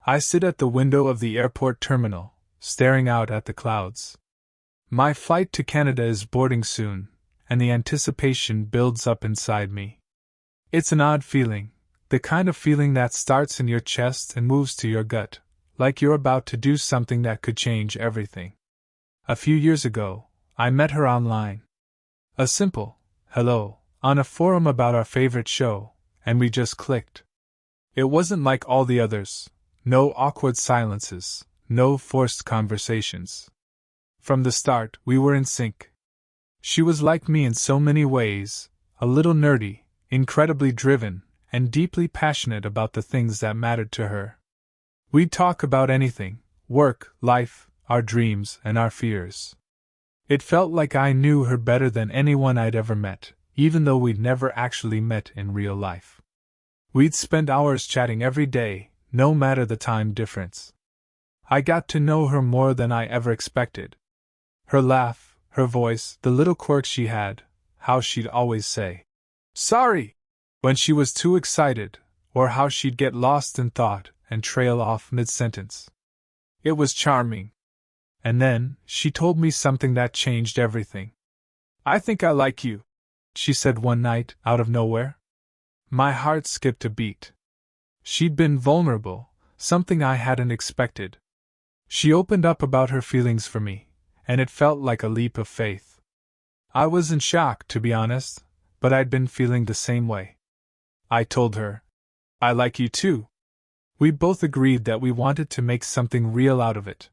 I sit at the window of the airport terminal, staring out at the clouds. My flight to Canada is boarding soon, and the anticipation builds up inside me. It's an odd feeling, the kind of feeling that starts in your chest and moves to your gut, like you're about to do something that could change everything. A few years ago, I met her online. A simple hello on a forum about our favorite show, and we just clicked. It wasn't like all the others, no awkward silences, no forced conversations. From the start, we were in sync. She was like me in so many ways, a little nerdy, incredibly driven, and deeply passionate about the things that mattered to her. We'd talk about anything: work, life, our dreams, and our fears. It felt like I knew her better than anyone I'd ever met, even though we'd never actually met in real life. We'd spend hours chatting every day, no matter the time difference. I got to know her more than I ever expected. Her laugh, her voice, the little quirks she had, how she'd always say, "Sorry," when she was too excited, or how she'd get lost in thought and trail off mid-sentence. It was charming. And then, she told me something that changed everything. "I think I like you," she said one night, out of nowhere. My heart skipped a beat. She'd been vulnerable, something I hadn't expected. She opened up about her feelings for me, and it felt like a leap of faith. I was in shock, to be honest, but I'd been feeling the same way. I told her, "I like you too." We both agreed that we wanted to make something real out of it.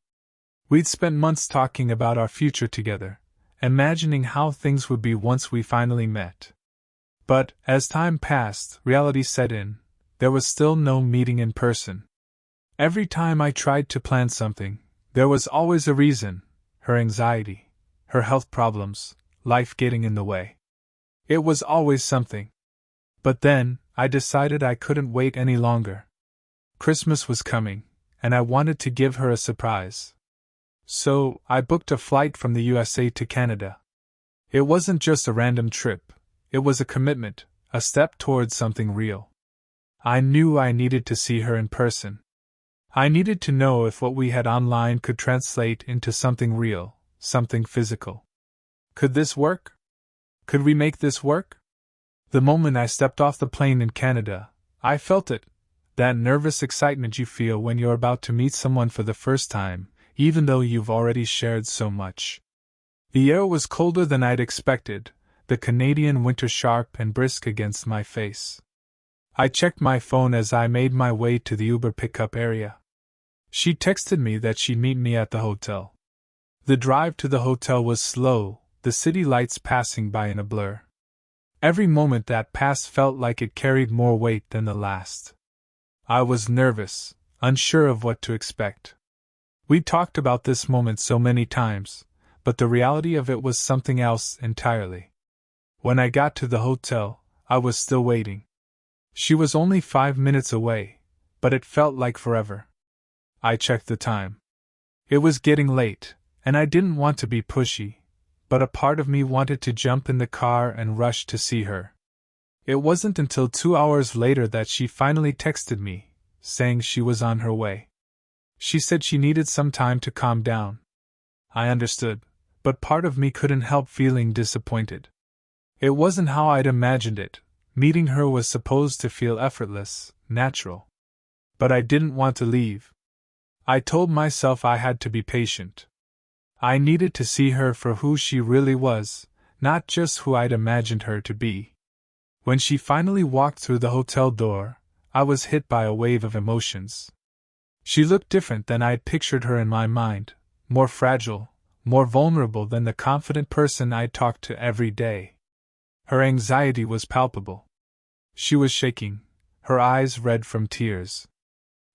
We'd spent months talking about our future together, imagining how things would be once we finally met. But, as time passed, reality set in. There was still no meeting in person. Every time I tried to plan something, there was always a reason: her anxiety, her health problems, life getting in the way. It was always something. But then, I decided I couldn't wait any longer. Christmas was coming, and I wanted to give her a surprise. So, I booked a flight from the USA to Canada. It wasn't just a random trip, it was a commitment, a step towards something real. I knew I needed to see her in person. I needed to know if what we had online could translate into something real, something physical. Could this work? Could we make this work? The moment I stepped off the plane in Canada, I felt it, that nervous excitement you feel when you're about to meet someone for the first time, even though you've already shared so much. The air was colder than I'd expected, the Canadian winter sharp and brisk against my face. I checked my phone as I made my way to the Uber pickup area. She texted me that she'd meet me at the hotel. The drive to the hotel was slow, the city lights passing by in a blur. Every moment that passed felt like it carried more weight than the last. I was nervous, unsure of what to expect. We'd talked about this moment so many times, but the reality of it was something else entirely. When I got to the hotel, I was still waiting. She was only 5 minutes away, but it felt like forever. I checked the time. It was getting late, and I didn't want to be pushy, but a part of me wanted to jump in the car and rush to see her. It wasn't until 2 hours later that she finally texted me, saying she was on her way. She said she needed some time to calm down. I understood, but part of me couldn't help feeling disappointed. It wasn't how I'd imagined it. Meeting her was supposed to feel effortless, natural. But I didn't want to leave. I told myself I had to be patient. I needed to see her for who she really was, not just who I'd imagined her to be. When she finally walked through the hotel door, I was hit by a wave of emotions. She looked different than I'd pictured her in my mind, more fragile, more vulnerable than the confident person I'd talked to every day. Her anxiety was palpable. She was shaking, her eyes red from tears.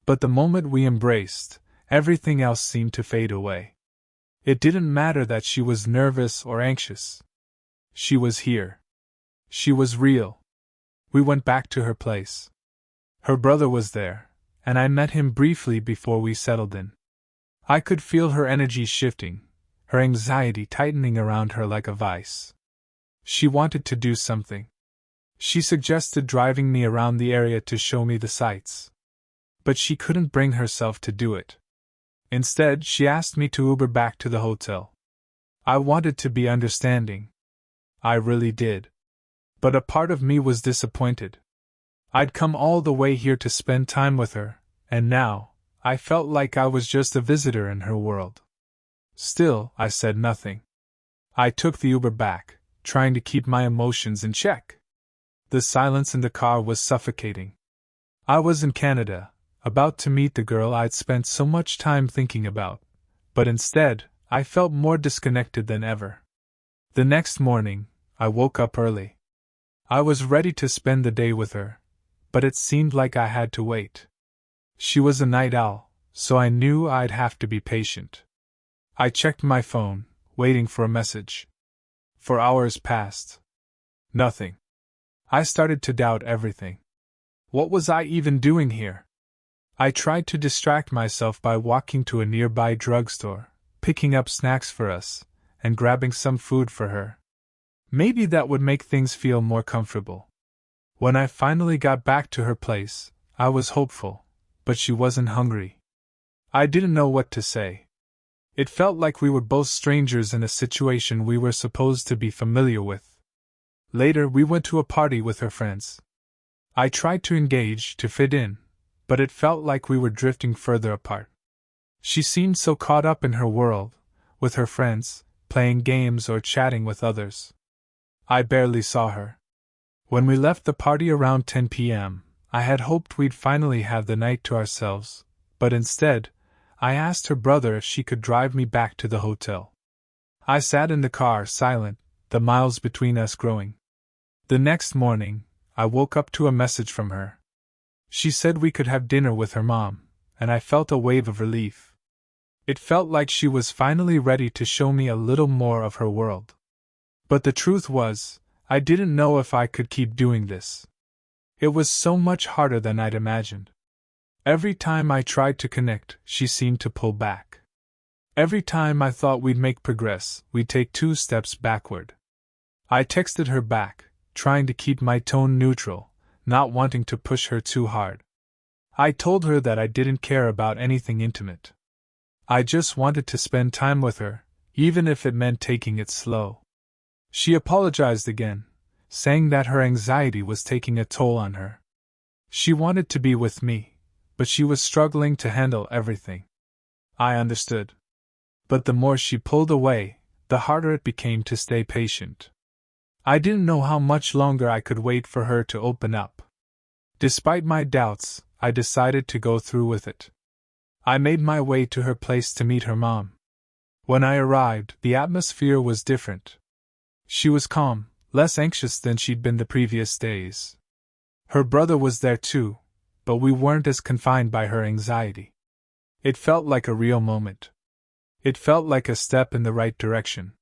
But the moment we embraced, everything else seemed to fade away. It didn't matter that she was nervous or anxious. She was here. She was real. We went back to her place. Her brother was there, and I met him briefly before we settled in. I could feel her energy shifting, her anxiety tightening around her like a vice. She wanted to do something. She suggested driving me around the area to show me the sights. but she couldn't bring herself to do it. Instead, she asked me to Uber back to the hotel. I wanted to be understanding. I really did. But a part of me was disappointed. I'd come all the way here to spend time with her, and now, I felt like I was just a visitor in her world. Still, I said nothing. I took the Uber back, trying to keep my emotions in check. The silence in the car was suffocating. I was in Canada, about to meet the girl I'd spent so much time thinking about, but instead, I felt more disconnected than ever. The next morning, I woke up early. I was ready to spend the day with her, but it seemed like I had to wait. She was a night owl, so I knew I'd have to be patient. I checked my phone, waiting for a message. For hours passed. Nothing. I started to doubt everything. What was I even doing here? I tried to distract myself by walking to a nearby drugstore, picking up snacks for us, and grabbing some food for her. Maybe that would make things feel more comfortable. When I finally got back to her place, I was hopeful, but she wasn't hungry. I didn't know what to say. It felt like we were both strangers in a situation we were supposed to be familiar with. Later, we went to a party with her friends. I tried to engage, to fit in, but it felt like we were drifting further apart. She seemed so caught up in her world, with her friends, playing games or chatting with others. I barely saw her. When we left the party around 10 p.m., I had hoped we'd finally have the night to ourselves, but instead, I asked her brother if she could drive me back to the hotel. I sat in the car, silent, the miles between us growing. The next morning, I woke up to a message from her. She said we could have dinner with her mom, and I felt a wave of relief. It felt like she was finally ready to show me a little more of her world. But the truth was, I didn't know if I could keep doing this. It was so much harder than I'd imagined. Every time I tried to connect, she seemed to pull back. Every time I thought we'd make progress, we'd take 2 steps backward. I texted her back, trying to keep my tone neutral, not wanting to push her too hard. I told her that I didn't care about anything intimate. I just wanted to spend time with her, even if it meant taking it slow. She apologized again, saying that her anxiety was taking a toll on her. She wanted to be with me, but she was struggling to handle everything. I understood. But the more she pulled away, the harder it became to stay patient. I didn't know how much longer I could wait for her to open up. Despite my doubts, I decided to go through with it. I made my way to her place to meet her mom. When I arrived, the atmosphere was different. She was calm, less anxious than she'd been the previous days. Her brother was there too, but we weren't as confined by her anxiety. It felt like a real moment. It felt like a step in the right direction.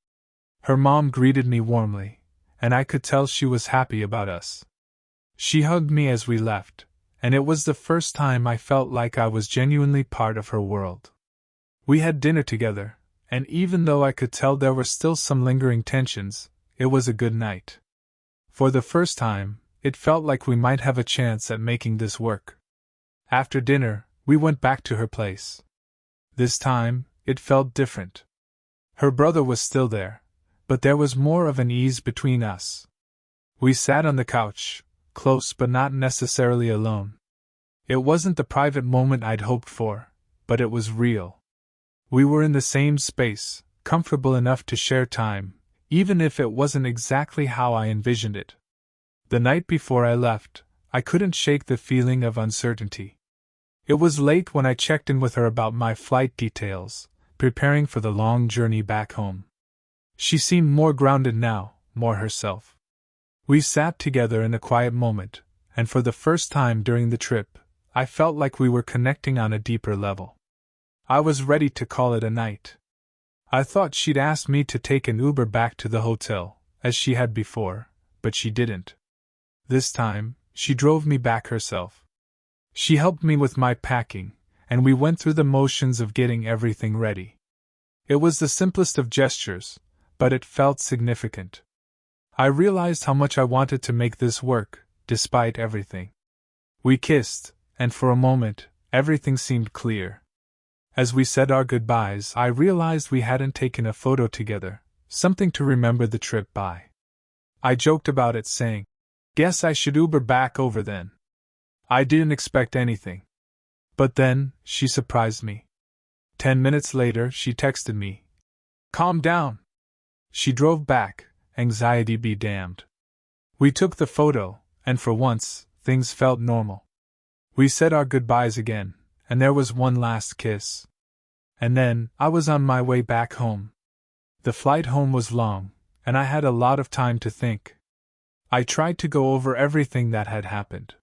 Her mom greeted me warmly, and I could tell she was happy about us. She hugged me as we left, and it was the first time I felt like I was genuinely part of her world. We had dinner together, and even though I could tell there were still some lingering tensions, it was a good night. For the first time, it felt like we might have a chance at making this work. After dinner, we went back to her place. This time, it felt different. Her brother was still there, but there was more of an ease between us. We sat on the couch, close but not necessarily alone. It wasn't the private moment I'd hoped for, but it was real. We were in the same space, comfortable enough to share time, even if it wasn't exactly how I envisioned it. The night before I left, I couldn't shake the feeling of uncertainty. It was late when I checked in with her about my flight details, preparing for the long journey back home. She seemed more grounded now, more herself. We sat together in a quiet moment, and for the first time during the trip, I felt like we were connecting on a deeper level. I was ready to call it a night. I thought she'd ask me to take an Uber back to the hotel, as she had before, but she didn't. This time, she drove me back herself. She helped me with my packing, and we went through the motions of getting everything ready. It was the simplest of gestures, but it felt significant. I realized how much I wanted to make this work, despite everything. We kissed, and for a moment, everything seemed clear. As we said our goodbyes, I realized we hadn't taken a photo together, something to remember the trip by. I joked about it, saying, "Guess I should Uber back over then." I didn't expect anything. But then, she surprised me. 10 minutes later, she texted me, "Calm down." She drove back, anxiety be damned. We took the photo, and for once, things felt normal. We said our goodbyes again, and there was one last kiss. And then, I was on my way back home. The flight home was long, and I had a lot of time to think. I tried to go over everything that had happened.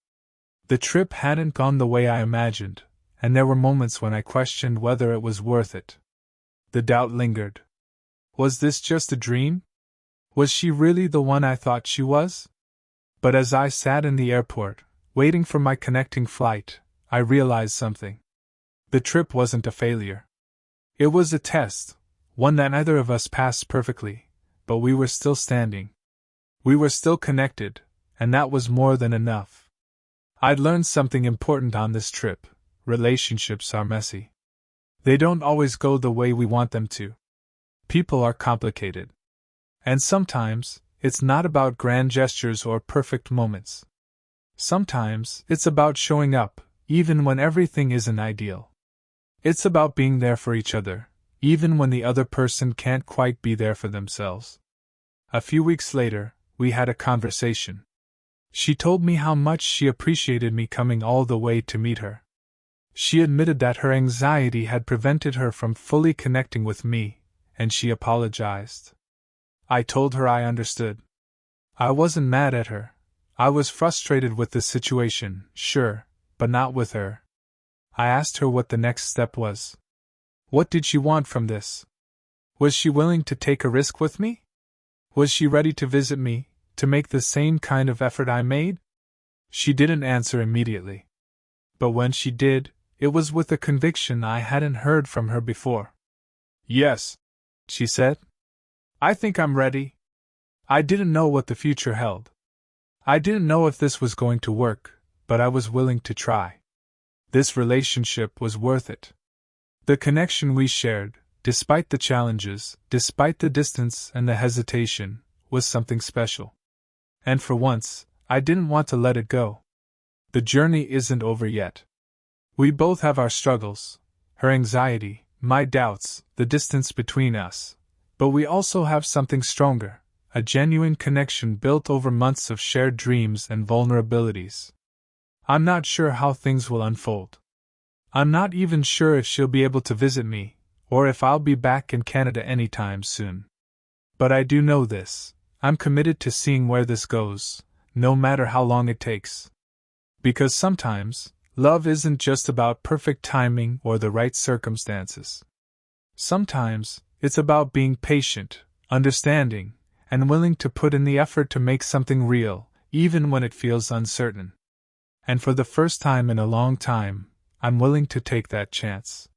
The trip hadn't gone the way I imagined, and there were moments when I questioned whether it was worth it. The doubt lingered. Was this just a dream? Was she really the one I thought she was? But as I sat in the airport, waiting for my connecting flight, I realized something. The trip wasn't a failure. It was a test, one that neither of us passed perfectly, but we were still standing. We were still connected, and that was more than enough. I'd learned something important on this trip. Relationships are messy. They don't always go the way we want them to. People are complicated. And sometimes, it's not about grand gestures or perfect moments. Sometimes, it's about showing up, even when everything isn't ideal. It's about being there for each other, even when the other person can't quite be there for themselves. A few weeks later, we had a conversation. She told me how much she appreciated me coming all the way to meet her. She admitted that her anxiety had prevented her from fully connecting with me, and she apologized. I told her I understood. I wasn't mad at her. I was frustrated with the situation, sure, but not with her. I asked her what the next step was. What did she want from this? Was she willing to take a risk with me? Was she ready to visit me, to make the same kind of effort I made? She didn't answer immediately. But when she did, it was with a conviction I hadn't heard from her before. "Yes," she said. "I think I'm ready." I didn't know what the future held. I didn't know if this was going to work, but I was willing to try. This relationship was worth it. The connection we shared, despite the challenges, despite the distance and the hesitation, was something special. And for once, I didn't want to let it go. The journey isn't over yet. We both have our struggles, her anxiety, my doubts, the distance between us, but we also have something stronger, a genuine connection built over months of shared dreams and vulnerabilities. I'm not sure how things will unfold. I'm not even sure if she'll be able to visit me, or if I'll be back in Canada anytime soon. But I do know this: I'm committed to seeing where this goes, no matter how long it takes. Because sometimes, love isn't just about perfect timing or the right circumstances. Sometimes, it's about being patient, understanding, and willing to put in the effort to make something real, even when it feels uncertain. And for the first time in a long time, I'm willing to take that chance.